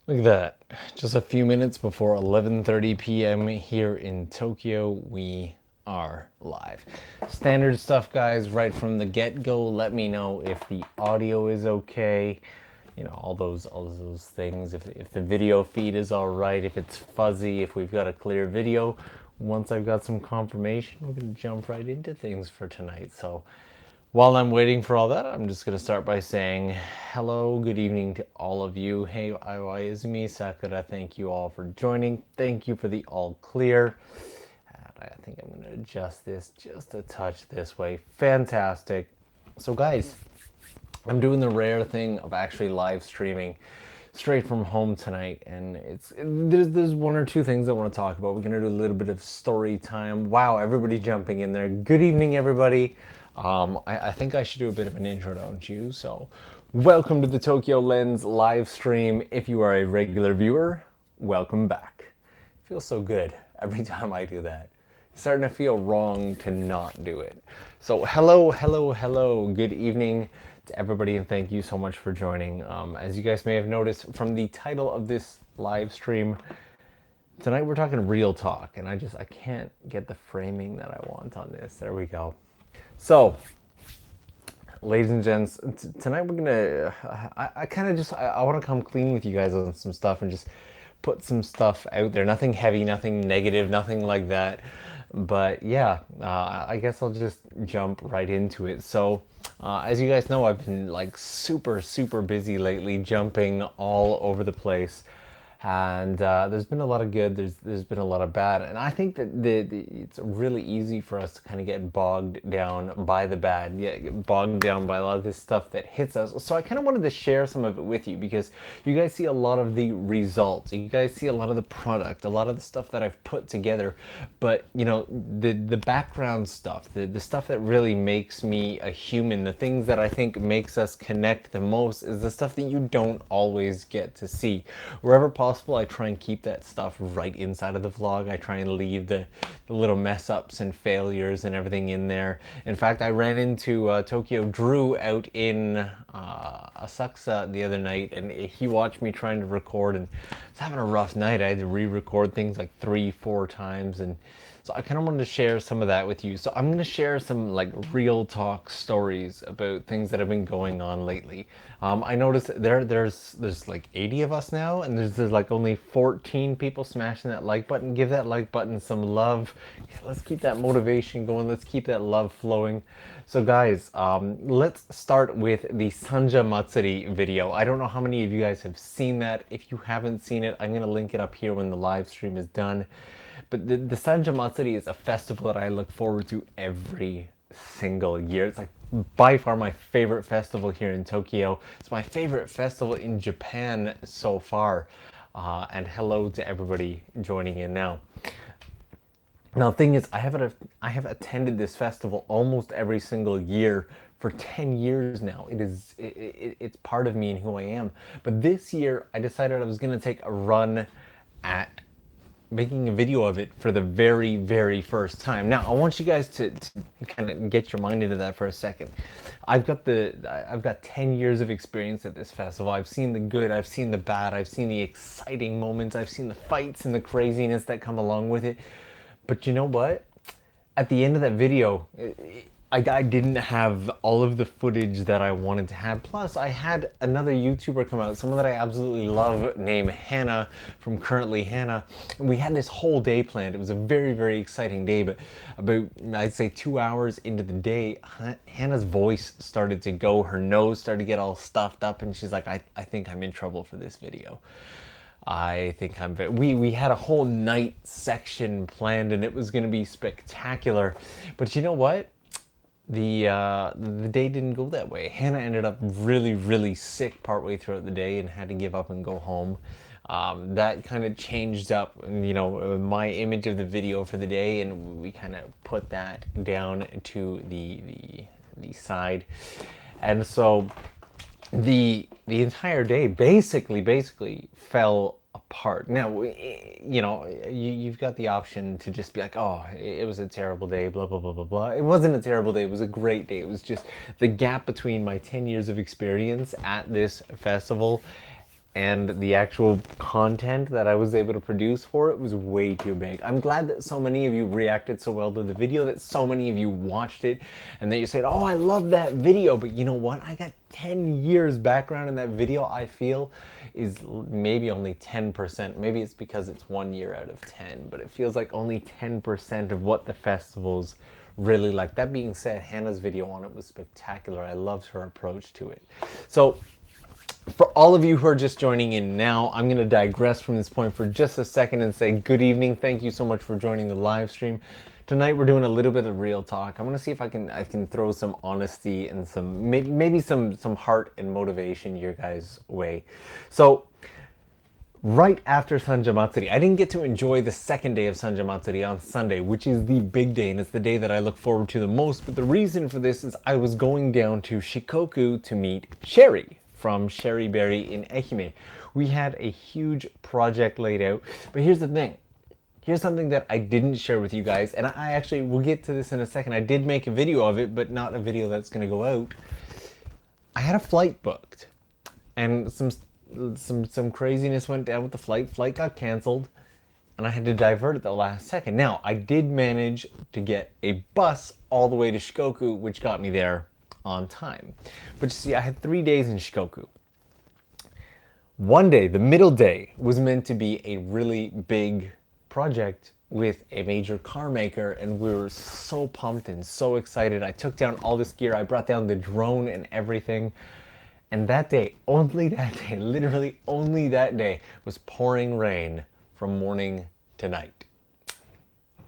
Look at that. Just a few minutes before 11:30 p.m. here in Tokyo, we are live. Standard stuff, guys, right from the get-go. Let me know if the audio is okay. You know, all those things. If the video feed is all right, if it's fuzzy, if we've got a clear video. Once I've got some confirmation, we're going to jump right into things for tonight. So, while I'm waiting for all that, I'm just going to start by saying hello, good evening to all of you. Hey, Iwa Izumi, Sakura, thank you all for joining. Thank you for the all clear. And I think I'm going to adjust this just a touch this way. Fantastic. So, guys, I'm doing the rare thing of actually live streaming straight from home tonight, and there's one or two things I want to talk about. We're gonna do a little bit of story time. Wow, everybody jumping in there. Good evening, everybody. I think I should do a bit of an intro, don't you? So, welcome to the Tokyo Lens live stream. If you are a regular viewer, welcome back. It feels so good every time I do that. It's starting to feel wrong to not do it. So, hello, hello, hello. Good evening to everybody, and thank you so much for joining. As you guys may have noticed from the title of this live stream, tonight we're talking real talk, and I can't get the framing that I want on this. There we go. So, ladies and gents, tonight we're gonna. I kind of just I want to come clean with you guys on some stuff and just put some stuff out there. Nothing heavy, nothing negative, nothing like that. But yeah, I guess I'll just jump right into it. So, as you guys know, I've been like super busy lately, jumping all over the place, and there's been a lot of good. There's been a lot of bad, and I think that it's really easy for us to kind of get bogged down by the bad, yeah, get bogged down by a lot of this stuff that hits us. So I kind of wanted to share some of it with you because you guys see a lot of the results, you guys see a lot of the product, a lot of the stuff that I've put together, but you know the background stuff, the stuff that really makes me a human, the things that I think makes us connect the most is the stuff that you don't always get to see. Wherever possible, I try and keep that stuff right inside of the vlog. I try and leave the little mess ups and failures and everything in there. In fact, I ran into Tokyo Drew out in Asakusa the other night, and he watched me trying to record, and I was having a rough night. I had to re-record things like 3, 4 times, and so I kind of wanted to share some of that with you. So I'm going to share some like real talk stories about things that have been going on lately. I noticed there's like 80 of us now, and there's like only 14 people smashing that like button. Give that like button some love. Let's keep that motivation going. Let's keep that love flowing. So guys, let's start with the Sanja Matsuri video. I don't know how many of you guys have seen that. If you haven't seen it, I'm going to link it up here when the live stream is done. But the Sanja Matsuri is a festival that I look forward to every single year. It's like by far my favorite festival here in Tokyo. It's my favorite festival in Japan so far. And hello to everybody joining in now. Now, the thing is, I have attended this festival almost every single year for 10 years now. It's part of me and who I am. But this year, I decided I was going to take a run at making a video of it for the very first time. Now I want you guys to kind of get your mind into that for a second. I've got 10 years of experience at this festival. I've seen the good, I've seen the bad, I've seen the exciting moments, I've seen the fights and the craziness that come along with it. But you know what? At the end of that video, I didn't have all of the footage that I wanted to have. Plus, I had another YouTuber come out, someone that I absolutely love, named Hannah from Currently Hannah. And we had this whole day planned. It was a very exciting day, but about, I'd say 2 hours into the day, Hannah's voice started to go, her nose started to get all stuffed up, and she's like, I think I'm in trouble for this video. I think I'm very, we had a whole night section planned, and it was going to be spectacular. But you know what? The day didn't go that way. Hannah ended up really sick partway throughout the day and had to give up and go home. That kind of changed up, you know, my image of the video for the day, and we kind of put that down to the side. And so the entire day basically fell apart. Now, you know, you've got the option to just be like, oh, it was a terrible day, blah blah blah blah blah. It wasn't a terrible day. It was a great day. It was just the gap between my 10 years of experience at this festival and the actual content that I was able to produce for it was way too big. I'm glad that so many of you reacted so well to the video, that so many of you watched it, and that you said, oh, I love that video. But you know what? I got 10 years background in that video. I feel is maybe only 10%. Maybe it's because it's 1 year out of 10, but it feels like only 10% of what the festivals really like. That being said, Hannah's video on it was spectacular. I loved her approach to it. So for all of you who are just joining in now, I'm going to digress from this point for just a second and say good evening. Thank you so much for joining the live stream. Tonight we're doing a little bit of real talk. I'm going to see if I can throw some honesty and some maybe some heart and motivation your guys' way. So right after Sanja Matsuri, I didn't get to enjoy the second day of Sanja Matsuri on Sunday, which is the big day, and it's the day that I look forward to the most. But the reason for this is I was going down to Shikoku to meet Sherry from Sherry Berry in Ehime. We had a huge project laid out, but here's the thing. Here's something that I didn't share with you guys, and I actually, we'll get to this in a second. I did make a video of it, but not a video that's going to go out. I had a flight booked, and some craziness went down with the flight. Flight got canceled, and I had to divert at the last second. Now, I did manage to get a bus all the way to Shikoku, which got me there on time. But you see, I had 3 days in Shikoku. One day, the middle day, was meant to be a really big project with a major car maker, and we were so pumped and so excited. I took down all this gear. I brought down the drone and everything. And that day, only that day, literally only that day, was pouring rain from morning to night.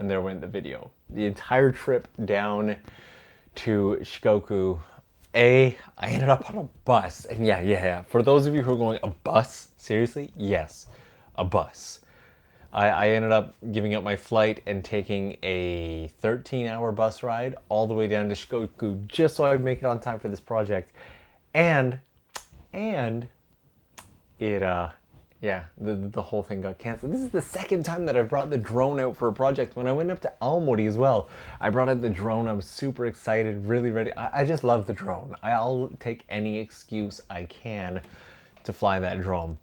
And there went the video. The entire trip down to Shikoku, I ended up on a bus. And yeah. For those of you who are going, a bus? Seriously? Yes, a bus. I ended up giving up my flight and taking a 13-hour bus ride all the way down to Shikoku just so I'd make it on time for this project. And it, the whole thing got canceled. This is the second time that I've brought the drone out for a project. When I went up to Aomori as well, I brought out the drone. I was super excited, really ready. I just love the drone. I'll take any excuse I can to fly that drone.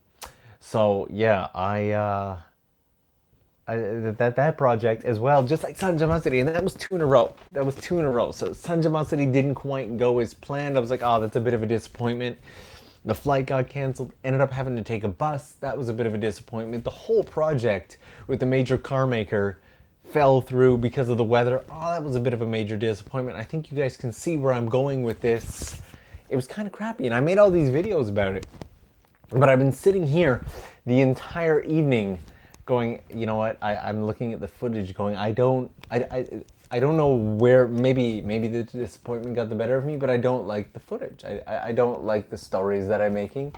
So yeah, that project as well, just like Sanja Matsuri, and that was 2 in a row. So Sanja Matsuri didn't quite go as planned. I was like, oh, that's a bit of a disappointment. The flight got canceled, ended up having to take a bus. That was a bit of a disappointment. The whole project with the major car maker fell through because of the weather. Oh, that was a bit of a major disappointment. I think you guys can see where I'm going with this. It was kind of crappy, and I made all these videos about it. But I've been sitting here the entire evening going, you know what, I'm looking at the footage going, I don't know where, maybe the disappointment got the better of me, but I don't like the footage. I don't like the stories that I'm making.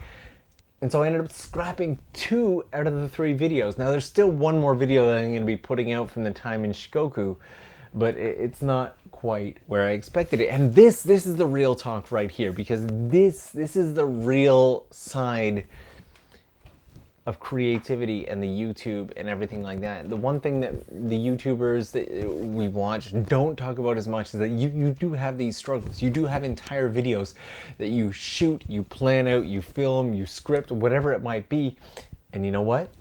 And so I ended up scrapping 2 out of the 3 videos. Now there's still one more video that I'm going to be putting out from the time in Shikoku, but it's not quite where I expected it. And this is the real talk right here, because this is the real side of creativity and the YouTube and everything like that. The one thing that the YouTubers that we watch don't talk about as much is that you do have these struggles. You do have entire videos that you shoot, you plan out, you film, you script, whatever it might be. And you know what?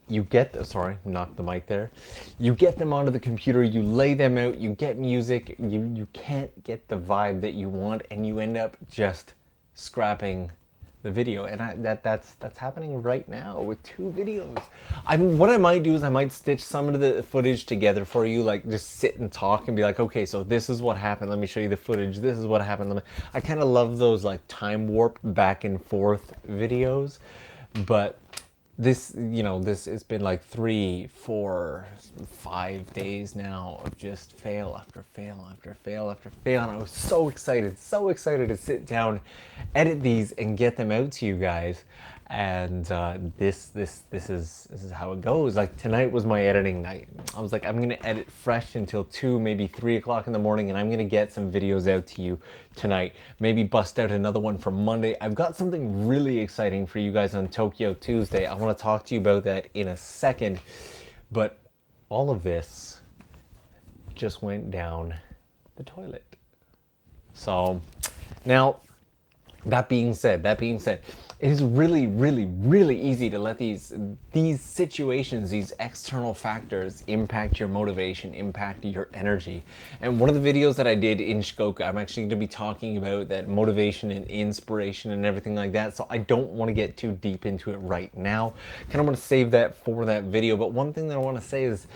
You get the, sorry, knocked the mic there. You get them onto the computer, you lay them out, you get music, you can't get the vibe that you want, and you end up just scrapping the video. And that's happening right now with 2 videos. I mean, what I might do is I might stitch some of the footage together for you, like just sit and talk and be like, okay, so this is what happened, let me show you the footage, this is what happened. I kind of love those like time warp back and forth videos, but this, you know, this has been like 3, 4, 5 days now of just fail after fail after fail after fail, and I was so excited to sit down, edit these, and get them out to you guys. And this is how it goes. Like tonight was my editing night. I was like, I'm gonna edit fresh until 2, maybe 3 o'clock in the morning, and I'm gonna get some videos out to you tonight. Maybe bust out another one for Monday. I've got something really exciting for you guys on Tokyo Tuesday. I want to talk to you about that in a second. But all of this just went down the toilet. So now That being said, it is really, really, really easy to let these situations, these external factors impact your motivation, impact your energy. And one of the videos that I did in Shikoku, I'm actually going to be talking about that motivation and inspiration and everything like that. So I don't want to get too deep into it right now. Kind of want to save that for that video. But one thing that I want to say is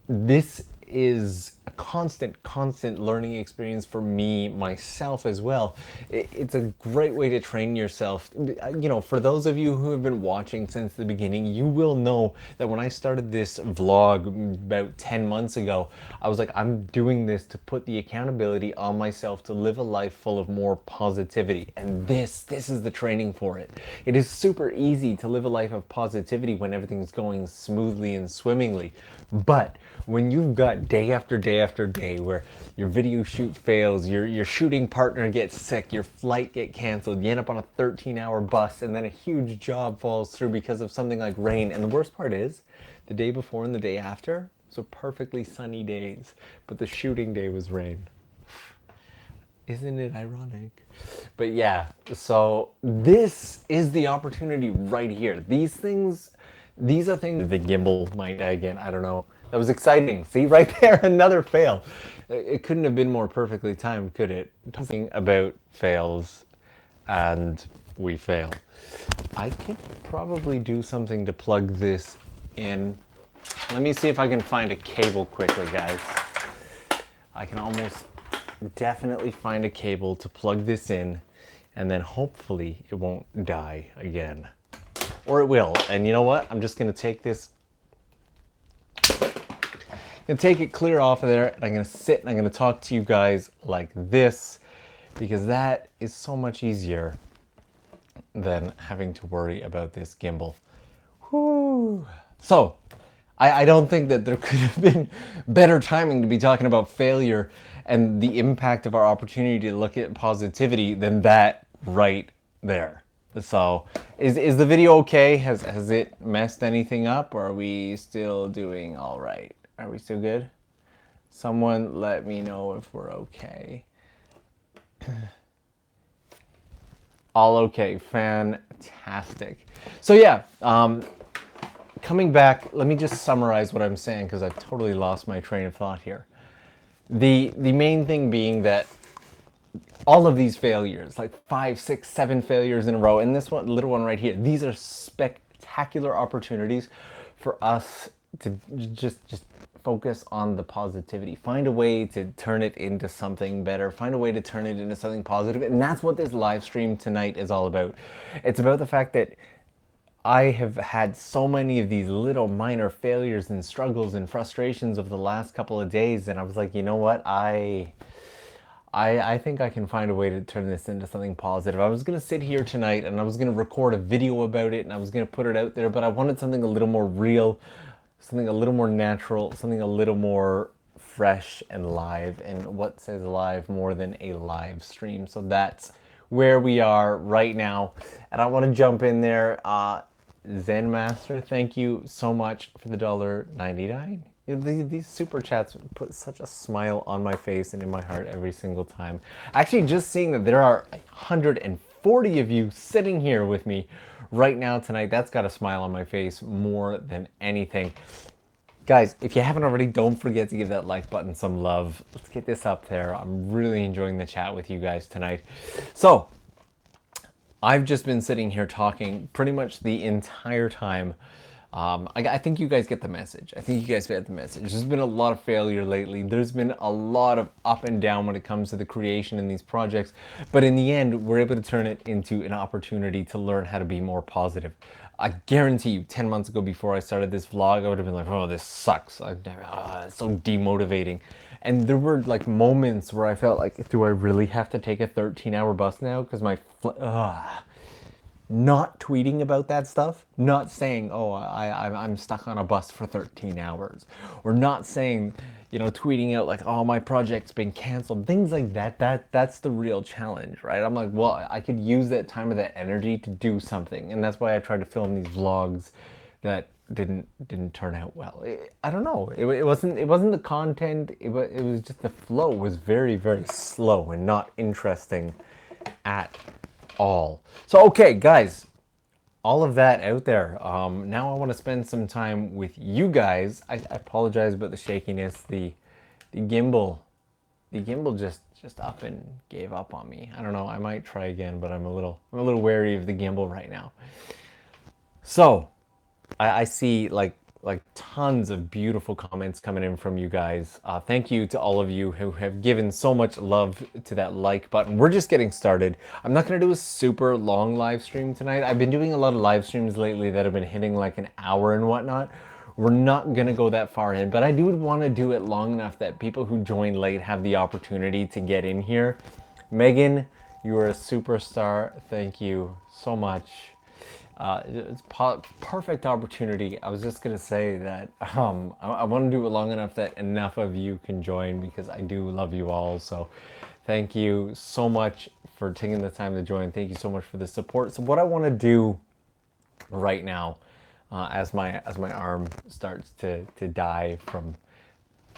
this is a constant learning experience for me, myself as well. It's a great way to train yourself. You know, for those of you who have been watching since the beginning, you will know that when I started this vlog about 10 months ago, I was like, I'm doing this to put the accountability on myself to live a life full of more positivity. And this is the training for it. It is super easy to live a life of positivity when everything's going smoothly and swimmingly. But when you've got day after day after day where your video shoot fails, your shooting partner gets sick, your flight get canceled, you end up on a 13-hour bus, and then a huge job falls through because of something like rain. And the worst part is, the day before and the day after, so perfectly sunny days, but the shooting day was rain. Isn't it ironic? But yeah, so this is the opportunity right here. These are things, the gimbal might again, I don't know. That was exciting. See, right there, another fail. It couldn't have been more perfectly timed, could it? Talking about fails, and we fail. I could probably do something to plug this in. Let me see if I can find a cable quickly, guys. I can almost definitely find a cable to plug this in, and then hopefully it won't die again. Or it will. And you know what? I'm just going to take this, take it clear off of there, and I'm going to sit and I'm going to talk to you guys like this, because that is so much easier than having to worry about this gimbal. Whew. So, I don't think that there could have been better timing to be talking about failure and the impact of our opportunity to look at positivity than that right there. So, is the video okay? Has it messed anything up, or are we still doing all right? Are we still good? Someone let me know if we're okay. All okay, fantastic. So yeah, coming back, let me just summarize what I'm saying, because I've totally lost my train of thought here. The main thing being that all of these failures, like 5, 6, 7 failures in a row, and this one, little one right here, these are spectacular opportunities for us to just focus on the positivity. Find a way to turn it into something better. Find a way to turn it into something positive. And that's what this live stream tonight is all about. It's about the fact that I have had so many of these little minor failures and struggles and frustrations over the last couple of days, and I was like, you know what, I think I can find a way to turn this into something positive. I was going to sit here tonight and I was going to record a video about it and I was going to put it out there, but I wanted something a little more real, something a little more natural, something a little more fresh and live. And what says live more than a live stream? So that's where we are right now. And I want to jump in there. Zen Master, thank you so much for the $1.99. These super chats put such a smile on my face and in my heart every single time. Actually, just seeing that there are 140 of you sitting here with me right now tonight, that's got a smile on my face more than anything. Guys, if you haven't already, don't forget to give that like button some love. Let's get this up there. I'm really enjoying the chat with you guys tonight. So, I've just been sitting here talking pretty much the entire time. I think you guys get the message. I think you guys get the message. There's been a lot of failure lately. There's been a lot of up and down when it comes to the creation in these projects. But in the end, we're able to turn it into an opportunity to learn how to be more positive. I guarantee you, 10 months ago before I started this vlog, I would have been like, oh, this sucks. It's so demotivating. And there were like moments where I felt like, do I really have to take a 13-hour bus now? Because my, not tweeting about that stuff, not saying, oh, I'm stuck on a bus for 13 hours, or not saying, you know, tweeting out like, oh, my project's been canceled, things like that, that's the real challenge, right? I'm like, well, I could use that time or that energy to do something, and that's why I tried to film these vlogs that didn't turn out well. I don't know. It wasn't the content. It was just the flow was very, very slow and not interesting at all. So, okay, guys, all of that out there. Now I want to spend some time with you guys. I apologize about the shakiness. The gimbal, the gimbal just up and gave up on me. I don't know. I might try again, but I'm a little wary of the gimbal right now. So I see like tons of beautiful comments coming in from you guys. Thank you to all of you who have given so much love to that like button. We're just getting started. I'm not going to do a super long live stream tonight. I've been doing a lot of live streams lately that have been hitting like an hour and whatnot. We're not going to go that far in, but I do want to do it long enough that people who join late have the opportunity to get in here. Megan, you are a superstar. Thank you so much. It's perfect opportunity. I was just gonna say that I want to do it long enough that enough of you can join because I do love you all. So thank you so much for taking the time to join. Thank you so much for the support. So what I want to do right now, as my arm starts to die from,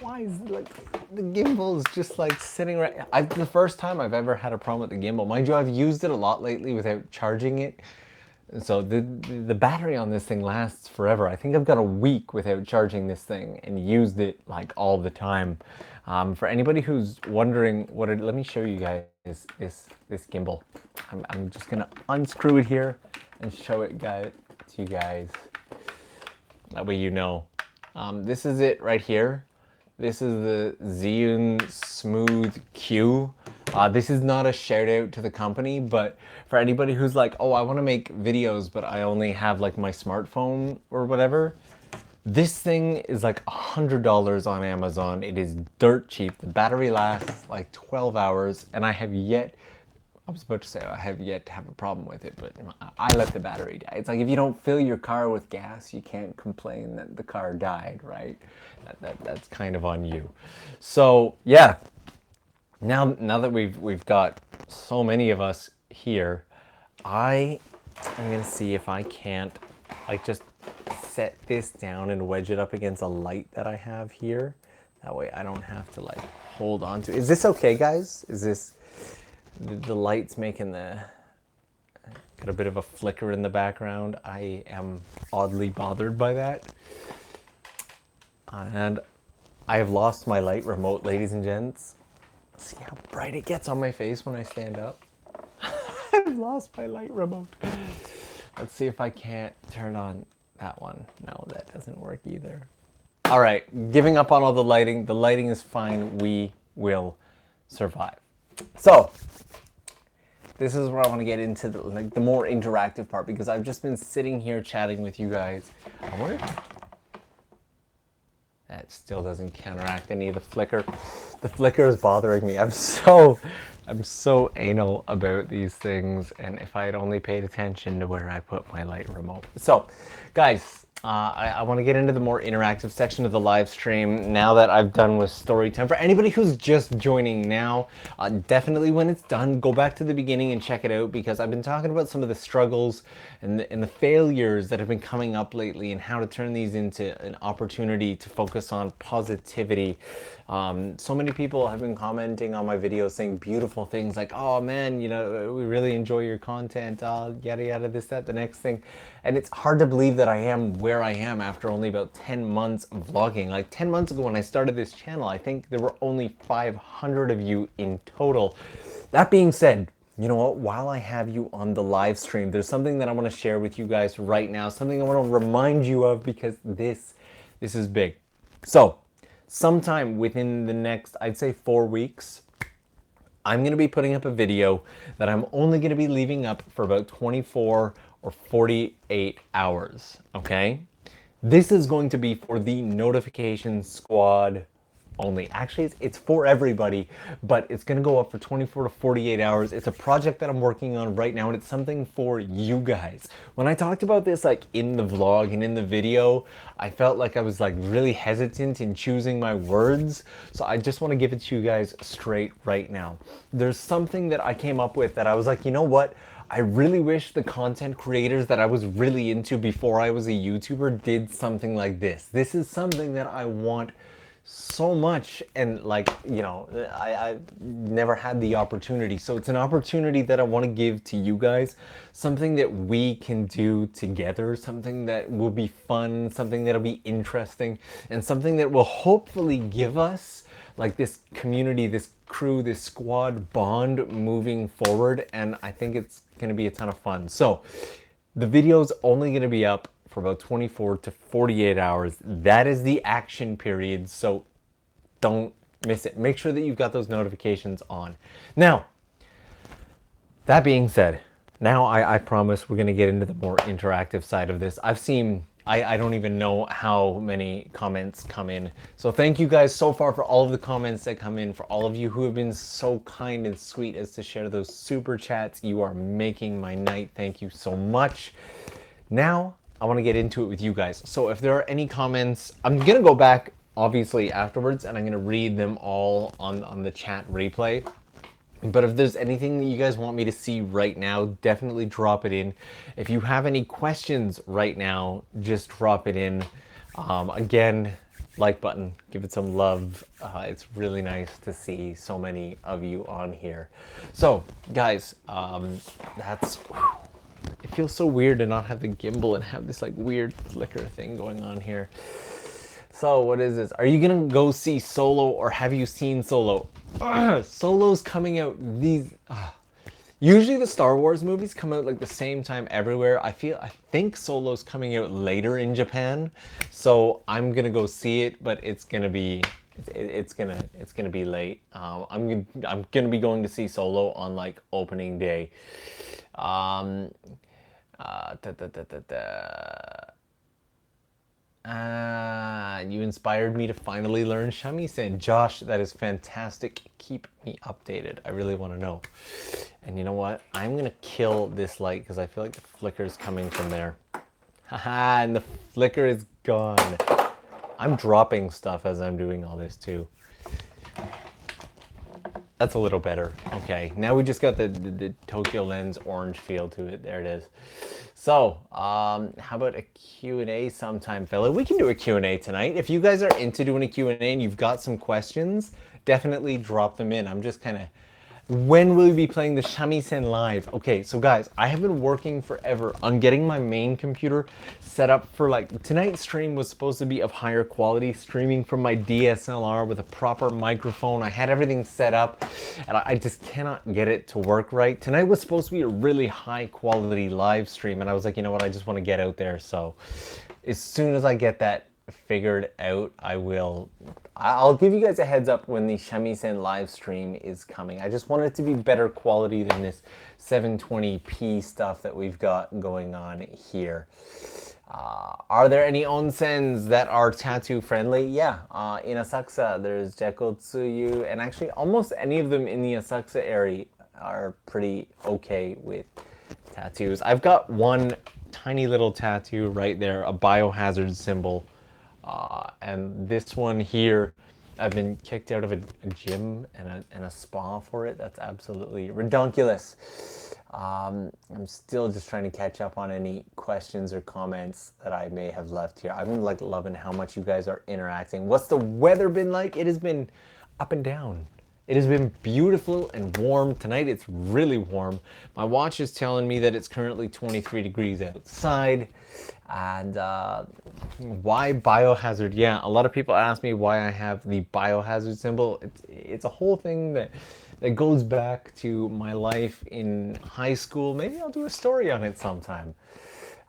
why is like the gimbal is just like sitting right. The first time I've ever had a problem with the gimbal. Mind you, I've used it a lot lately without charging it. So the battery on this thing lasts forever. I think I've got a week without charging this thing and used it like all the time. For anybody who's wondering let me show you guys this gimbal. I'm just gonna unscrew it here and show it to you guys. That way you know. This is it right here. This is the Zhiyun Smooth Q. This is not a shout out to the company, but for anybody who's like, oh, I want to make videos, but I only have like my smartphone or whatever, this thing is like $100 on Amazon. It is dirt cheap. The battery lasts like 12 hours, and I have yet to have a problem with it, but I let the battery die. It's like if you don't fill your car with gas, you can't complain that the car died, right? That's kind of on you. So yeah, now that we've got so many of us here, I'm gonna see if I can't like just set this down and wedge it up against a light that I have here. That way I don't have to like hold on to it. Is this okay, guys? Is this the light's making got a bit of a flicker in the background? I am oddly bothered by that. And I have lost my light remote, ladies and gents. See how bright it gets on my face when I stand up? I've lost my light remote. Let's see if I can't turn on that one. No, that doesn't work either. All right, giving up on all the lighting. The lighting is fine. We will survive. So, this is where I want to get into the more interactive part, because I've just been sitting here chatting with you guys. I wonder if that still doesn't counteract any of the flicker. The flicker is bothering me. I'm so anal about these things, and if I had only paid attention to where I put my light remote. So, guys, I want to get into the more interactive section of the live stream now that I've done with story time. For anybody who's just joining now, definitely when it's done, go back to the beginning and check it out, because I've been talking about some of the struggles and the failures that have been coming up lately and how to turn these into an opportunity to focus on positivity. So many people have been commenting on my videos saying beautiful things like, oh man, you know, we really enjoy your content, yada yada, this, that, the next thing. And it's hard to believe that I am where I am after only about 10 months of vlogging. Like 10 months ago when I started this channel, I think there were only 500 of you in total. That being said, you know what, while I have you on the live stream, there's something that I want to share with you guys right now, something I want to remind you of, because this is big. So, sometime within the next, I'd say 4 weeks, I'm going to be putting up a video that I'm only going to be leaving up for about 24 or 48 hours, okay? This is going to be for the notification squad only. Actually, it's for everybody, but it's going to go up for 24 to 48 hours. It's a project that I'm working on right now, and it's something for you guys. When I talked about this like in the vlog and in the video, I felt like I was like really hesitant in choosing my words. So I just want to give it to you guys straight right now. There's something that I came up with that I was like, you know what? I really wish the content creators that I was really into before I was a YouTuber did something like this. This is something that I want so much, and like, you know, I've never had the opportunity, so it's an opportunity that I want to give to you guys, something that we can do together, something that will be fun, something that'll be interesting, and something that will hopefully give us like this community, this crew, this squad bond moving forward. And I think it's going to be a ton of fun. So the video's only going to be up for about 24 to 48 hours. That is the action period, so don't miss it. Make sure that you've got those notifications on. Now, that being said, now I promise we're going to get into the more interactive side of this. I've seen, I don't even know how many comments come in. So thank you guys so far for all of the comments that come in, for all of you who have been so kind and sweet as to share those super chats. You are making my night. Thank you so much. Now, I want to get into it with you guys. So if there are any comments, I'm going to go back obviously afterwards and I'm going to read them all on the chat replay. But if there's anything that you guys want me to see right now, definitely drop it in. If you have any questions right now, just drop it in. Again, like button, give it some love. It's really nice to see so many of you on here. So guys, it feels so weird to not have the gimbal and have this like weird flicker thing going on here. So what is this? Are you gonna go see Solo, or have you seen Solo? Solo's coming out usually the Star Wars movies come out like the same time everywhere. I think Solo's coming out later in Japan, so I'm gonna go see it, but it's gonna be late. I'm gonna be going to see Solo on like opening day. You inspired me to finally learn shamisen. Josh, that is fantastic. Keep me updated. I really want to know. And you know what? I'm going to kill this light because I feel like the flicker is coming from there. Haha, and the flicker is gone. I'm dropping stuff as I'm doing all this too. That's a little better. Okay, now we just got the Tokyo Lens orange feel to it. There it is. So, how about a Q&A sometime, fella? We can do a Q&A tonight. If you guys are into doing a Q&A and you've got some questions, definitely drop them in. I'm just kind of... When will we be playing the shamisen live? Okay, so guys, I have been working forever on getting my main computer set up for like... Tonight's stream was supposed to be of higher quality, streaming from my DSLR with a proper microphone. I had everything set up, and I just cannot get it to work right. Tonight was supposed to be a really high quality live stream, and I was like, you know what, I just want to get out there. So as soon as I get that figured out, I'll give you guys a heads up when the shamisen live stream is coming. I just want it to be better quality than this 720p stuff that we've got going on here. Are there any onsens that are tattoo friendly? Yeah, in Asakusa there's Jakotsuyu, and actually almost any of them in the Asakusa area are pretty okay with tattoos. I've got one tiny little tattoo right there, a biohazard symbol. And this one here, I've been kicked out of a gym and a spa for it. That's absolutely redonkulous. I'm still just trying to catch up on any questions or comments that I may have left here. I've been like loving how much you guys are interacting. What's the weather been like? It has been up and down. It has been beautiful and warm. Tonight it's really warm. My watch is telling me that it's currently 23 degrees outside. And why biohazard? Yeah, a lot of people ask me why I have the biohazard symbol. It's a whole thing that goes back to my life in high school. Maybe I'll do a story on it sometime.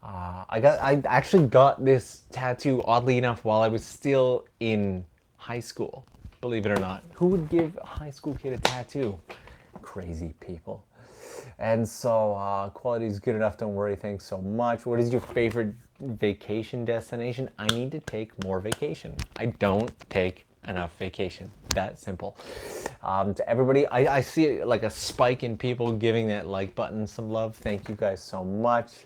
I actually got this tattoo, oddly enough, while I was still in high school. Believe it or not. Who would give a high school kid a tattoo? Crazy people. And so quality is good enough, don't worry, thanks so much. What is your favorite vacation destination? I need to take more vacation. I don't take enough vacation. That simple. To everybody, I see like a spike in people giving that like button some love. Thank you guys so much.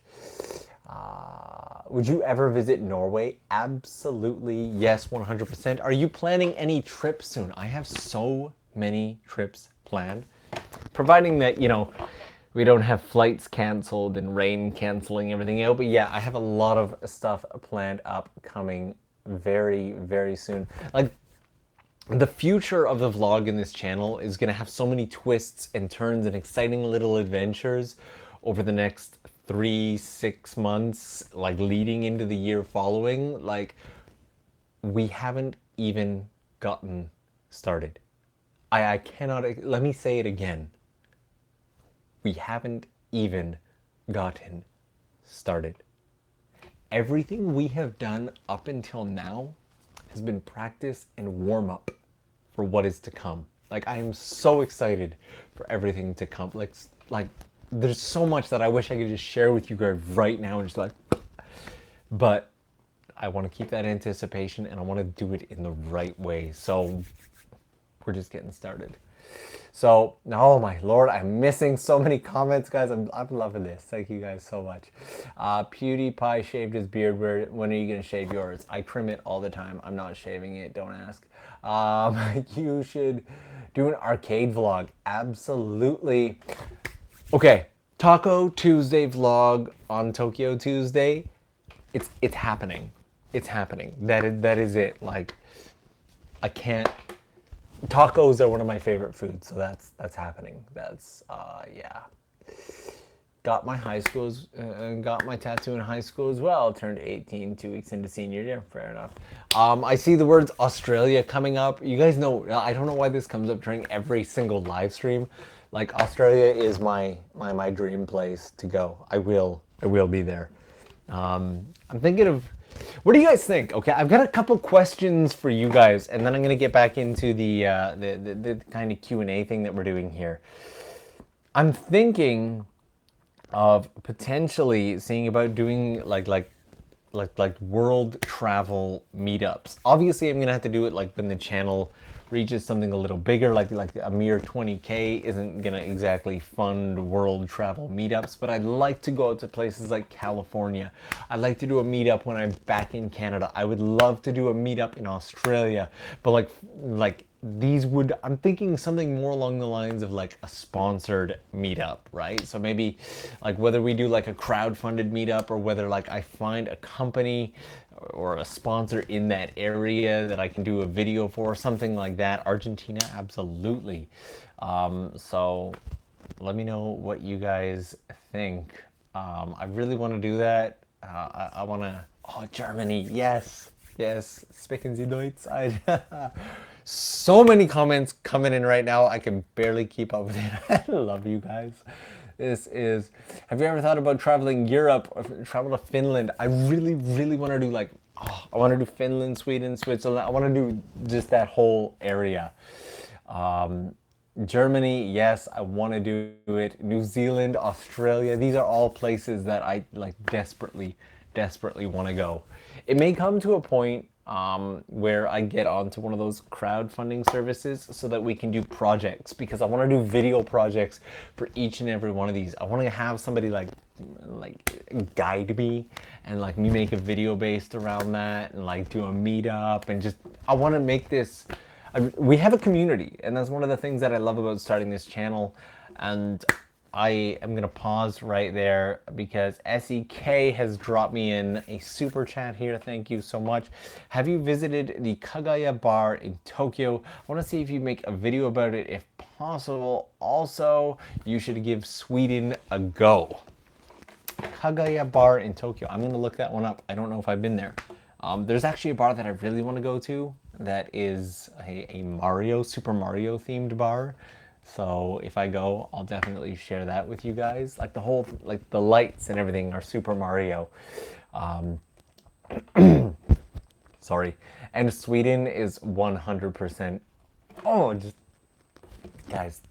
Would you ever visit Norway? Absolutely, yes, 100%. Are you planning any trips soon? I have so many trips planned. Providing that, you know, we don't have flights canceled and rain canceling everything out. But yeah, I have a lot of stuff planned up coming very, very soon. Like the future of the vlog in this channel is going to have so many twists and turns and exciting little adventures over the next 3-6 months, like leading into the year following. Like, we haven't even gotten started. I cannot, let me say it again. We haven't even gotten started. Everything we have done up until now has been practice and warm up for what is to come. Like, I am so excited for everything to come. Like there's so much that I wish I could just share with you guys right now and just like, but I want to keep that anticipation and I want to do it in the right way. So we're just getting started. So, oh my Lord, I'm missing so many comments, guys. I'm loving this. Thank you guys so much. PewDiePie shaved his beard. When are you going to shave yours? I trim it all the time. I'm not shaving it. Don't ask. You should do an arcade vlog. Absolutely. Okay, Taco Tuesday vlog on Tokyo Tuesday. It's happening. It's happening. That is it. Like, I can't. Tacos are one of my favorite foods, so that's happening. That's yeah. Got my high schools, got my tattoo in high school as well. Turned 18 2 weeks into senior year. Fair enough. I see the words Australia coming up. You guys know, I don't know why this comes up during every single live stream. Like, Australia is my dream place to go. I will be there. I'm thinking of. What do you guys think? Okay, I've got a couple questions for you guys, and then I'm gonna get back into the kind of Q&A thing that we're doing here. I'm thinking of potentially seeing about doing like world travel meetups. Obviously, I'm gonna have to do it like when the channel reaches something a little bigger, like a mere 20K isn't gonna exactly fund world travel meetups, but I'd like to go out to places like California. I'd like to do a meetup when I'm back in Canada. I would love to do a meetup in Australia, but like these would, I'm thinking something more along the lines of like a sponsored meetup, right? So maybe like whether we do like a crowd-funded meetup or whether like I find a company or a sponsor in that area that I can do a video for, something like that. Argentina, absolutely. So let me know what you guys think. I really want to do that. I want to, oh, Germany, yes, yes, sprechen Sie Deutsch? So many comments coming in right now, I can barely keep up with it. I love you guys. This is, have you ever thought about traveling Europe or travel to Finland? I really, really want to do like, oh, I want to do Finland, Sweden, Switzerland. I want to do just that whole area. Germany, yes, I want to do it. New Zealand, Australia, these are all places that I like desperately, desperately want to go. It may come to a point where I get onto one of those crowdfunding services so that we can do projects, because I want to do video projects for each and every one of these. I want to have somebody like guide me and like me make a video based around that and like do a meetup and just, I want to make this, we have a community, and that's one of the things that I love about starting this channel. And I am going to pause right there because SEK has dropped me in a super chat here. Thank you so much. Have you visited the Kagaya bar in Tokyo? I want to see if you make a video about it if possible. Also, you should give Sweden a go. Kagaya bar in Tokyo. I'm going to look that one up. I don't know if I've been there. There's actually a bar that I really want to go to that is a Mario, Super Mario themed bar. So if I go, I'll definitely share that with you guys. Like the whole, like the lights and everything are Super Mario. Sorry. And Sweden is 100%. Oh, just, guys,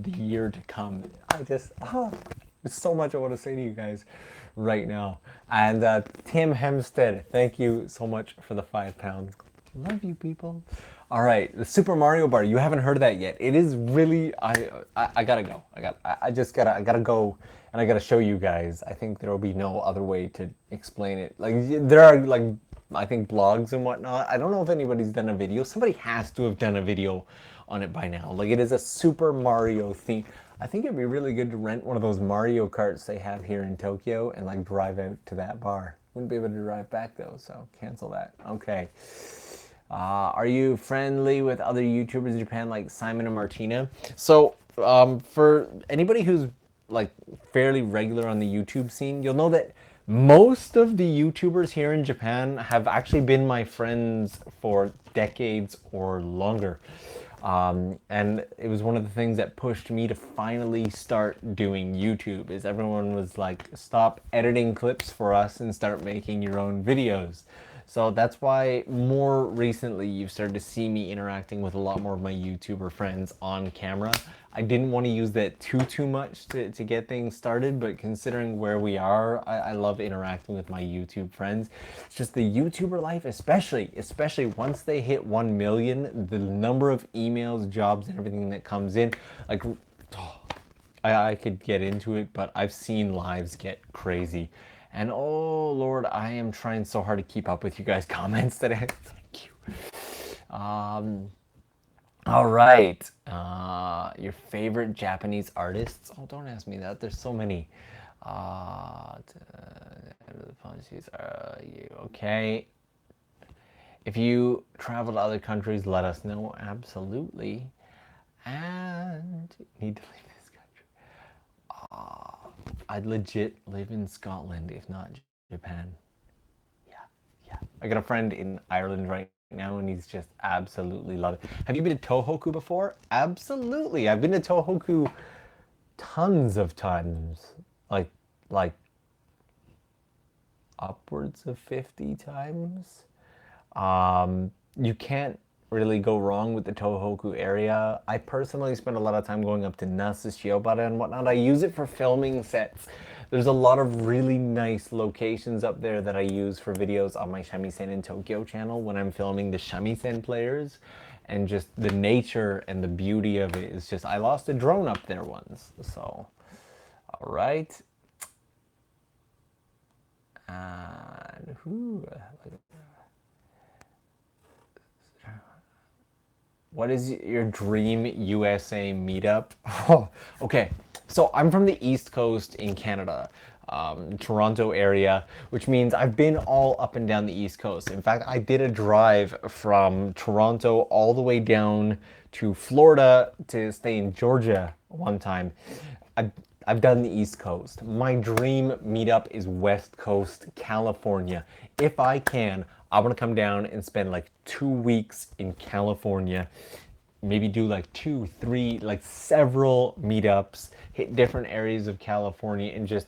the year to come. There's so much I want to say to you guys right now. And Tim Hempstead, thank you so much for the £5. Love you, people. All right, the Super Mario bar. You haven't heard of that yet. It is really. I gotta go. I gotta go, and I gotta show you guys. I think there will be no other way to explain it. Like there are like I think blogs and whatnot. I don't know if anybody's done a video. Somebody has to have done a video on it by now. Like it is a Super Mario theme. I think it'd be really good to rent one of those Mario Karts they have here in Tokyo and like drive out to that bar. Wouldn't be able to drive back though, so cancel that. Okay. Are you friendly with other YouTubers in Japan like Simon and Martina? So, for anybody who's like fairly regular on the YouTube scene, you'll know that most of the YouTubers here in Japan have actually been my friends for decades or longer. And it was one of the things that pushed me to finally start doing YouTube is everyone was like, stop editing clips for us and start making your own videos. So that's why more recently you've started to see me interacting with a lot more of my YouTuber friends on camera. I didn't want to use that too much to get things started, but considering where we are, I love interacting with my YouTube friends. It's just the YouTuber life, especially once they hit 1 million, the number of emails, jobs, and everything that comes in, like, oh, I could get into it, but I've seen lives get crazy. And oh Lord, I am trying so hard to keep up with you guys' comments today. Thank you. All right. Your favorite Japanese artists? Oh, don't ask me that. There's so many. Okay. If you travel to other countries, let us know. Absolutely. And need to leave this country. I'd legit live in Scotland, if not Japan. Yeah. I got a friend in Ireland right now, and he's just absolutely love it. Have you been to Tohoku before? Absolutely. I've been to Tohoku tons of times. Like upwards of 50 times. You can't really go wrong with the Tohoku area. I personally spend a lot of time going up to Nasu Shiobara and whatnot. I use it for filming sets. There's a lot of really nice locations up there that I use for videos on my Shamisen in Tokyo channel when I'm filming the shamisen players. And just the nature and the beauty of it is just, I lost a drone up there once. So, all right. And what is your dream USA meetup? Oh, okay, so I'm from the East Coast in Canada, Toronto area, which means I've been all up and down the East Coast. In fact, I did a drive from Toronto all the way down to Florida to stay in Georgia one time. I've done the East Coast. My dream meetup is West Coast, California. If I can, I want to come down and spend like 2 weeks in California. Maybe do like 2, 3, like several meetups, hit different areas of California, and just,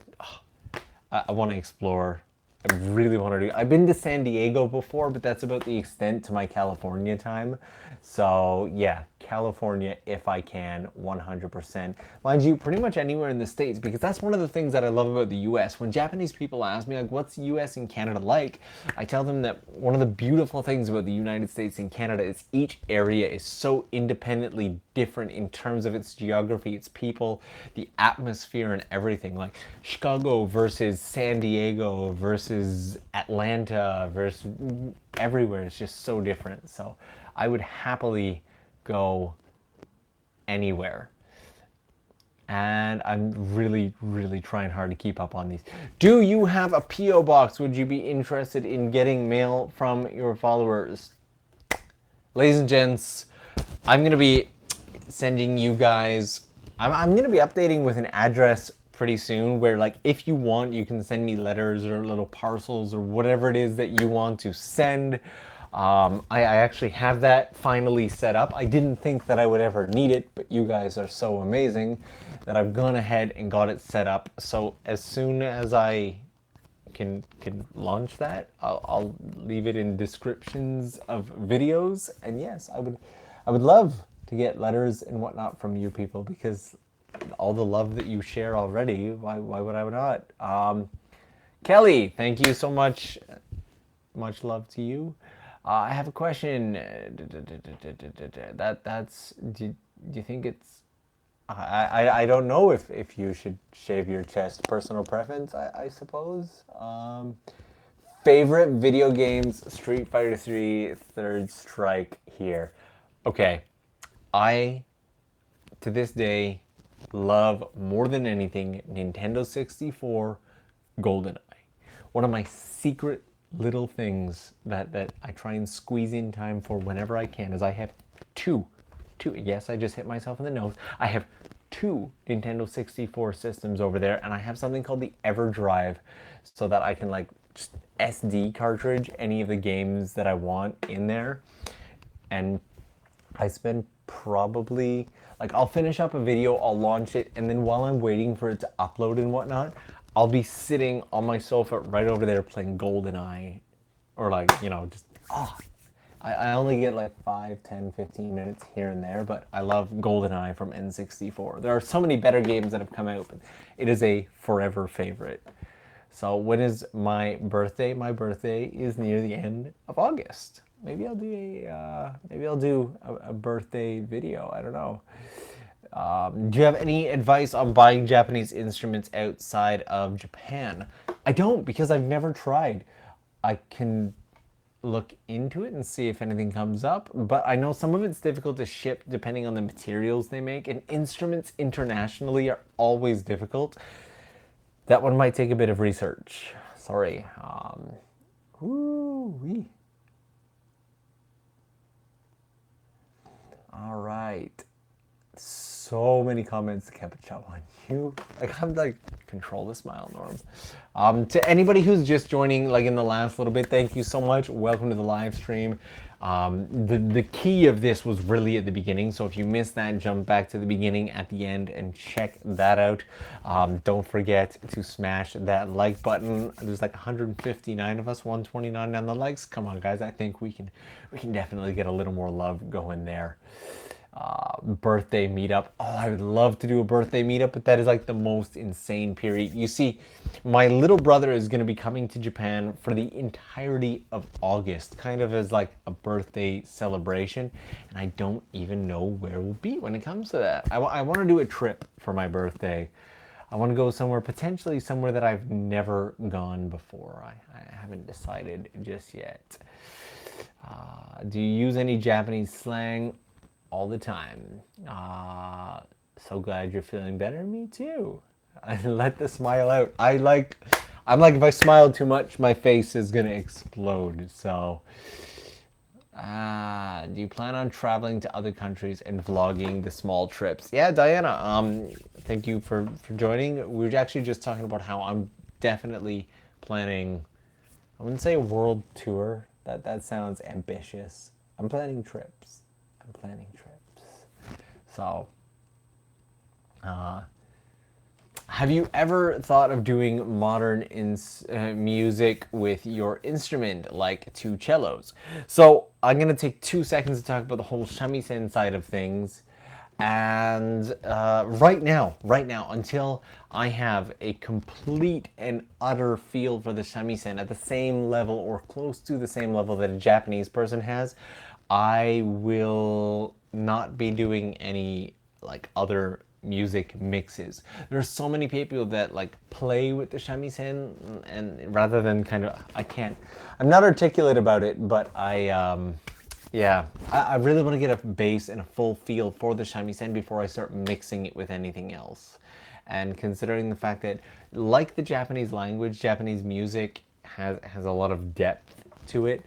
I want to explore. I really want to do. I've been to San Diego before, but that's about the extent to my California time. So yeah, California if I can, 100%. Mind you, pretty much anywhere in the States, because that's one of the things that I love about the US. When Japanese people ask me like, what's the US and Canada like? I tell them that one of the beautiful things about the United States and Canada is each area is so independently different in terms of its geography, its people, the atmosphere, and everything. Like Chicago versus San Diego versus Atlanta versus everywhere. It's just so different. So I would happily go anywhere. And I'm really trying hard to keep up on these. Do you have a P.O. box? Would you be interested in getting mail from your followers? Ladies and gents, I'm going to be sending you guys, I'm going to be updating with an address pretty soon where, like, if you want, you can send me letters or little parcels or whatever it is that you want to send. I actually have that finally set up. I didn't think that I would ever need it, but you guys are so amazing that I've gone ahead and got it set up. So as soon as I can launch that, I'll leave it in descriptions of videos. And yes, I would love to get letters and whatnot from you people, because all the love that you share already, why would I not? Kelly, thank you so much. Much love to you. I have a question. Do you think it's? I don't know if you should shave your chest. Personal preference, I suppose. Favorite video games: Street Fighter 3, Third Strike here. Okay, I to this day love more than anything Nintendo 64 GoldenEye. One of my secret little things that I try and squeeze in time for whenever I can is I have two, yes, I just hit myself in the nose. I have two Nintendo 64 systems over there, and I have something called the EverDrive so that I can like just SD cartridge any of the games that I want in there. And I spend probably, like, I'll finish up a video, I'll launch it, and then while I'm waiting for it to upload and whatnot, I'll be sitting on my sofa right over there playing GoldenEye, or like, you know, just, I only get like 5, 10, 15 minutes here and there, but I love GoldenEye from N64. There are so many better games that have come out, but it is a forever favorite. So when is my birthday? My birthday is near the end of August. Maybe I'll do a birthday video. I don't know. Do you have any advice on buying Japanese instruments outside of Japan? I don't, because I've never tried. I can look into it and see if anything comes up, but I know some of it's difficult to ship depending on the materials they make, and instruments internationally are always difficult. That one might take a bit of research. Sorry. Woo-wee. All right. So many comments kept up on you. Like, I'm like, control the smile, Norm. To anybody who's just joining, like in the last little bit, thank you so much. Welcome to the live stream. The key of this was really at the beginning, so if you missed that, jump back to the beginning at the end and check that out. Don't forget to smash that like button. There's like 159 of us, 129 on the likes. Come on, guys, I think we can definitely get a little more love going there. Birthday meetup. Oh, I would love to do a birthday meetup, but that is like the most insane period. You see, my little brother is going to be coming to Japan for the entirety of August, kind of as like a birthday celebration, and I don't even know where we'll be when it comes to that. I want to do a trip for my birthday. I want to go somewhere, potentially somewhere that I've never gone before. I haven't decided just yet. Do you use any Japanese slang? All the time. So glad you're feeling better. Me too. I let the smile out. I'm like, if I smile too much, my face is gonna explode. So, do you plan on traveling to other countries and vlogging the small trips? Yeah, Diana. Thank you for joining. We were actually just talking about how I'm definitely planning. I wouldn't say a world tour. That sounds ambitious. I'm planning trips. So, have you ever thought of doing modern music with your instrument, like two cellos? So I'm going to take 2 seconds to talk about the whole shamisen side of things. And right now, until I have a complete and utter feel for the shamisen at the same level or close to the same level that a Japanese person has, I will not be doing any like other music mixes. There's so many people that like play with the shamisen, and rather than kind of, I'm not articulate about it, but yeah, I really want to get a bass and a full feel for the shamisen before I start mixing it with anything else. And considering the fact that, like the Japanese language, Japanese music has a lot of depth to it.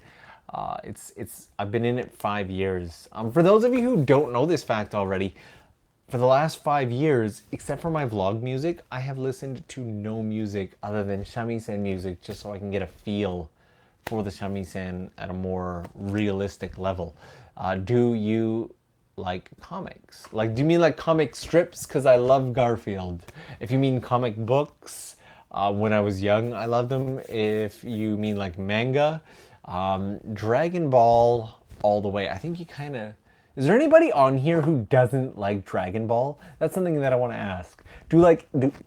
I've been in it 5 years. For those of you who don't know this fact already, for the last 5 years, except for my vlog music, I have listened to no music other than shamisen music, just so I can get a feel for the shamisen at a more realistic level. Do you like comics? Like, do you mean like comic strips? Because I love Garfield. If you mean comic books, when I was young, I loved them. If you mean like manga, Dragon Ball all the way. I think you kind of... Is there anybody on here who doesn't like Dragon Ball? That's something that I want to ask. Do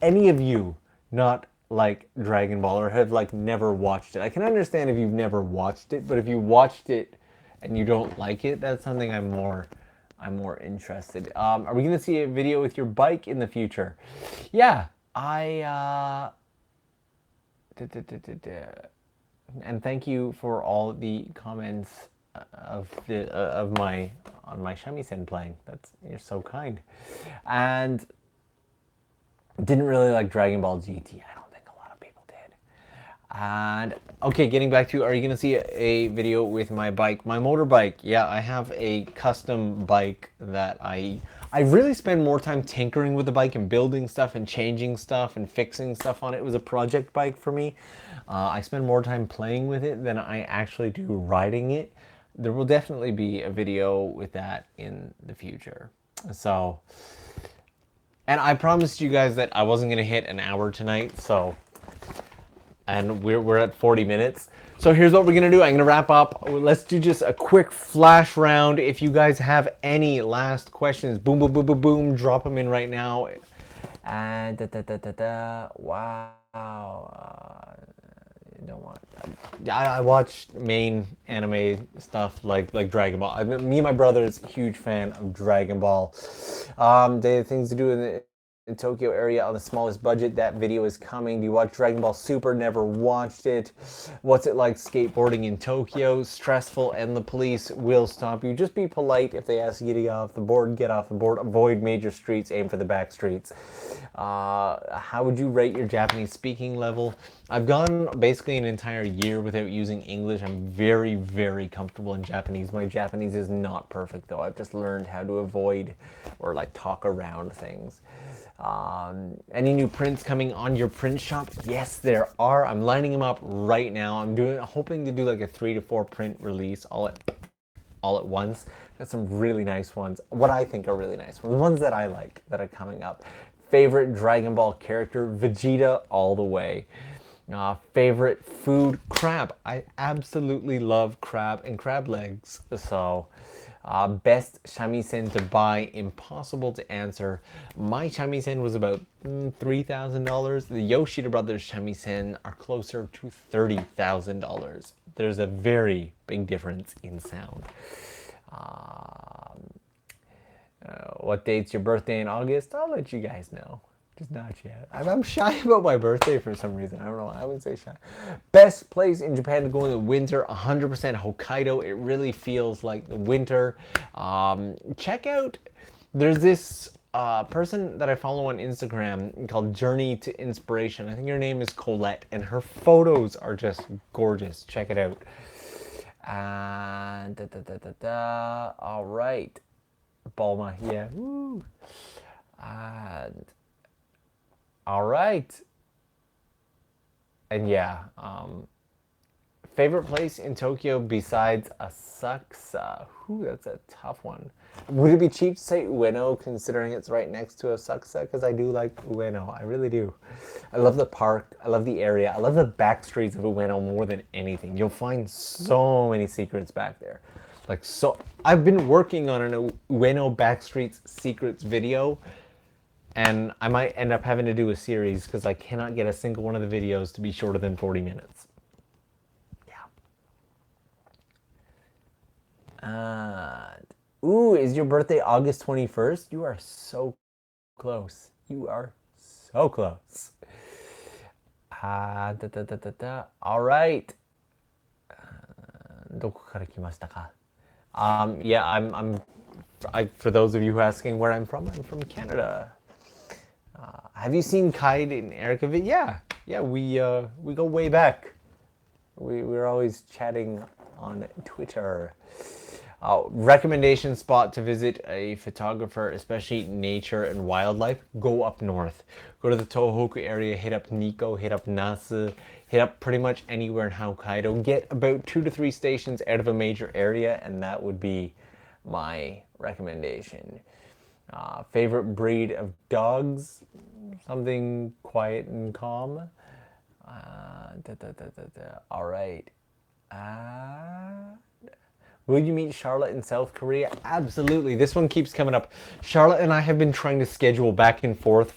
any of you not like Dragon Ball, or have like never watched it? I can understand if you've never watched it, but if you watched it and you don't like it, that's something I'm more interested. Are we gonna see a video with your bike in the future? Yeah, and thank you for all the comments on my shamisen playing. You're so kind. And didn't really like Dragon Ball GT. I don't think a lot of people did. And okay, getting back to, are you gonna see a video with my bike, my motorbike? Yeah, I have a custom bike that I really spend more time tinkering with the bike and building stuff and changing stuff and fixing stuff on it. It was a project bike for me. I spend more time playing with it than I actually do riding it. There will definitely be a video with that in the future. So, and I promised you guys that I wasn't gonna hit an hour tonight, so, and we're at 40 minutes. So here's what we're gonna do. I'm gonna wrap up. Let's do just a quick flash round. If you guys have any last questions, boom, boom, boom, boom, boom, drop them in right now. And wow. Don't want. I watch main anime stuff like Dragon Ball. Me and my brother is a huge fan of Dragon Ball. They have things to do in Tokyo area on the smallest budget. That video is coming. Do you watch Dragon Ball Super? Never watched it. What's it like skateboarding in Tokyo? Stressful, and the police will stop you. Just be polite if they ask you to get off the board. Get off the board. Avoid major streets. Aim for the back streets. How would you rate your Japanese speaking level? I've gone basically an entire year without using English. I'm very, very comfortable in Japanese. My Japanese is not perfect though. I've just learned how to avoid or like talk around things. Any new prints coming on your print shop? Yes, there are. I'm lining them up right now. I'm hoping to do like a 3 to 4 print release all at once. Got some really nice ones. What I think are really nice ones. The ones that I like that are coming up. Favorite Dragon Ball character? Vegeta all the way. Favorite food? Crab. I absolutely love crab and crab legs. So, best shamisen to buy? Impossible to answer. My shamisen was about $3,000. The Yoshida Brothers shamisen are closer to $30,000. There's a very big difference in sound. What date's your birthday in August? I'll let you guys know. Just not yet. I'm shy about my birthday for some reason. I don't know. I would say shy. Best place in Japan to go in the winter? 100% Hokkaido. It really feels like the winter. Check out. There's this person that I follow on Instagram called Journey to Inspiration. I think her name is Colette, and her photos are just gorgeous. Check it out. All right. Bulma, yeah. Woo. And all right. And yeah, favorite place in Tokyo besides Asakusa? Ooh, that's a tough one. Would it be cheap to say Ueno considering it's right next to Asakusa? Because I do like Ueno. I really do. I love the park. I love the area. I love the back streets of Ueno more than anything. You'll find so many secrets back there. Like, so I've been working on an Ueno Backstreets Secrets video, and I might end up having to do a series because I cannot get a single one of the videos to be shorter than 40 minutes. Yeah. Ooh, is your birthday August 21st? You are so close. You are so close. All right. どこから来ましたか? Yeah, for those of you who are asking where I'm from Canada. Have you seen Kaid and Erica? Yeah, we go way back. We're always chatting on Twitter. Recommendation spot to visit a photographer, especially nature and wildlife, go up north. Go to the Tohoku area, hit up Nikko, hit up Nasu, hit up pretty much anywhere in Hokkaido. Get about 2 to 3 stations out of a major area, and that would be my recommendation. Favorite breed of dogs? Something quiet and calm. All right. Will you meet Charlotte in South Korea? Absolutely. This one keeps coming up. Charlotte and I have been trying to schedule back and forth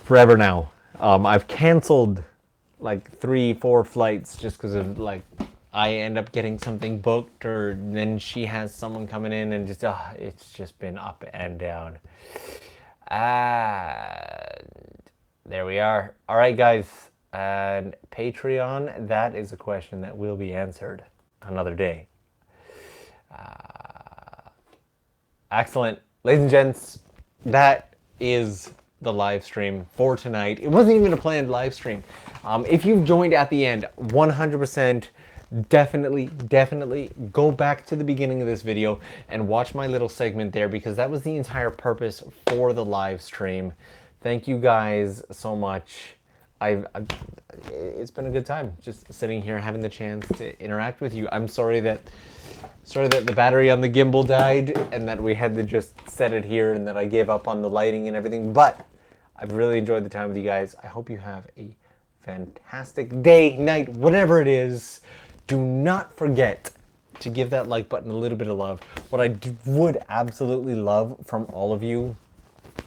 forever now. I've canceled like 3-4 flights just because of like I end up getting something booked, or then she has someone coming in, and just it's just been up and down. And there we are. All right, guys. And Patreon, that is a question that will be answered another day. Excellent. Ladies and gents, that is the live stream for tonight. It wasn't even a planned live stream. If you've joined at the end, 100%, definitely go back to the beginning of this video and watch my little segment there, because that was the entire purpose for the live stream. Thank you guys so much. It's been a good time just sitting here having the chance to interact with you. I'm sorry that the battery on the gimbal died and that we had to just set it here and that I gave up on the lighting and everything, but I've really enjoyed the time with you guys. I hope you have a fantastic day, night, whatever it is. Do not forget to give that like button a little bit of love. What I would absolutely love from all of you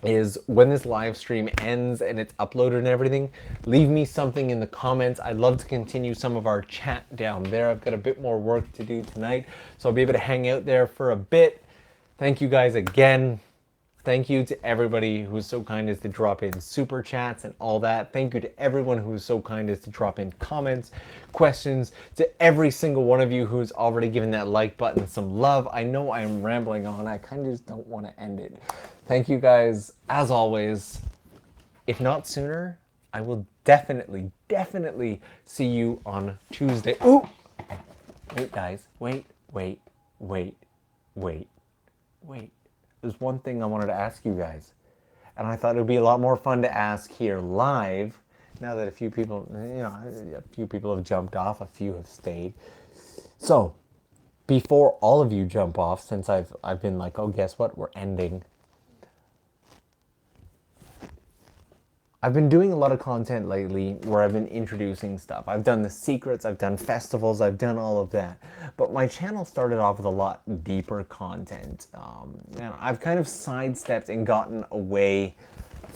is when this live stream ends and it's uploaded and everything, leave me something in the comments. I'd love to continue some of our chat down there. I've got a bit more work to do tonight, so I'll be able to hang out there for a bit. Thank you guys again. Thank you to everybody who's so kind as to drop in super chats and all that. Thank you to everyone who's so kind as to drop in comments, questions, to every single one of you who's already given that like button some love. I know I'm rambling on. I kind of just don't want to end it. Thank you guys, as always. If not sooner, I will definitely see you on Tuesday. Ooh! Wait, guys. Wait. There's one thing I wanted to ask you guys, and I thought it would be a lot more fun to ask here live, now that a few people, have jumped off, a few have stayed. So, before all of you jump off, since I've been like, oh, guess what, we're ending. I've been doing a lot of content lately where I've been introducing stuff. I've done the secrets, I've done festivals, I've done all of that. But my channel started off with a lot deeper content. And I've kind of sidestepped and gotten away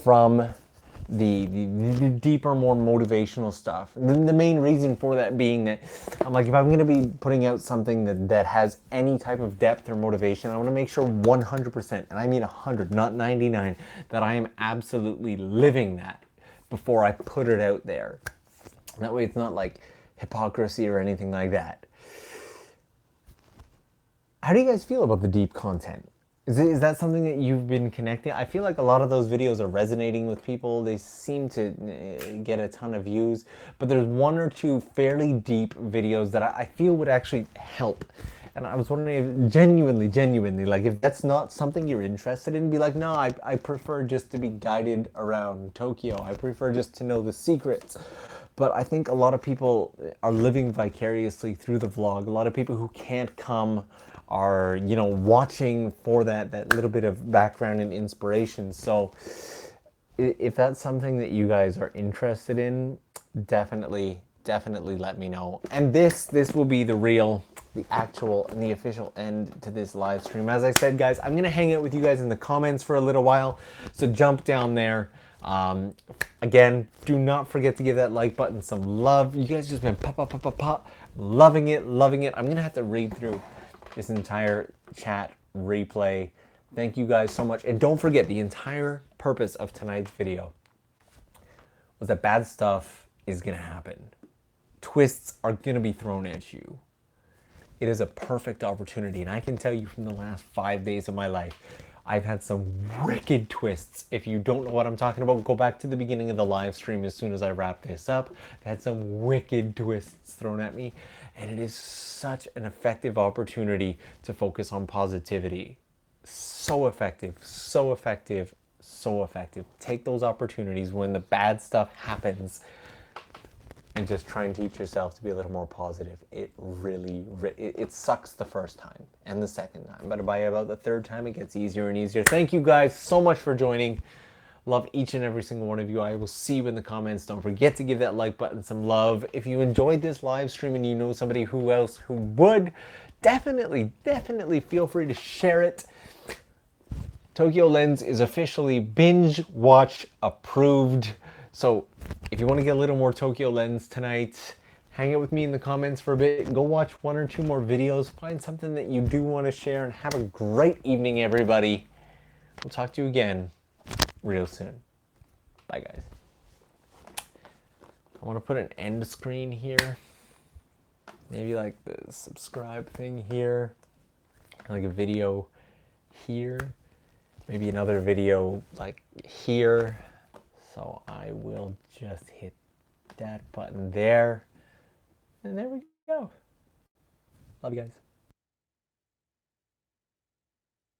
from the deeper, more motivational stuff. The main reason for that being that I'm like, if I'm going to be putting out something that has any type of depth or motivation, I want to make sure 100%, and I mean 100, not 99, that I am absolutely living that before I put it out there. That way it's not like hypocrisy or anything like that. How do you guys feel about the deep content? Is that something that you've been connecting? I feel like a lot of those videos are resonating with people. They seem to get a ton of views, but there's one or two fairly deep videos that I feel would actually help. And I was wondering if genuinely, like if that's not something you're interested in, be like, no, I prefer just to be guided around Tokyo. I prefer just to know the secrets. But I think a lot of people are living vicariously through the vlog. A lot of people who can't come are, watching for that little bit of background and inspiration. So if that's something that you guys are interested in, definitely let me know. And this will be the actual and the official end to this live stream. As I said, guys, I'm gonna hang out with you guys in the comments for a little while, so jump down there. Again, do not forget to give that like button some love. You guys just been pop, loving it. I'm gonna have to read through this entire chat replay. Thank you guys so much. And don't forget, the entire purpose of tonight's video was that bad stuff is gonna happen. Twists are gonna be thrown at you. It is a perfect opportunity, and I can tell you from the last 5 days of my life, I've had some wicked twists. If you don't know what I'm talking about, go back to the beginning of the live stream as soon as I wrap this up. I had some wicked twists thrown at me, and it is such an effective opportunity to focus on positivity. So effective. Take those opportunities when the bad stuff happens and just try and teach yourself to be a little more positive. It really, it sucks the first time and the second time, but by about the third time, it gets easier and easier. Thank you guys so much for joining. Love each and every single one of you. I will see you in the comments. Don't forget to give that like button some love. If you enjoyed this live stream and you know somebody who would, definitely feel free to share it. Tokyo Lens is officially binge watch approved. So if you want to get a little more Tokyo Lens tonight, hang out with me in the comments for a bit. Go watch one or two more videos. Find something that you do want to share, and have a great evening, everybody. We'll talk to you again real soon. Bye, guys. I want to put an end screen here. Maybe like the subscribe thing here. Like a video here. Maybe another video like here. So I will just hit that button there. And there we go. Love you guys.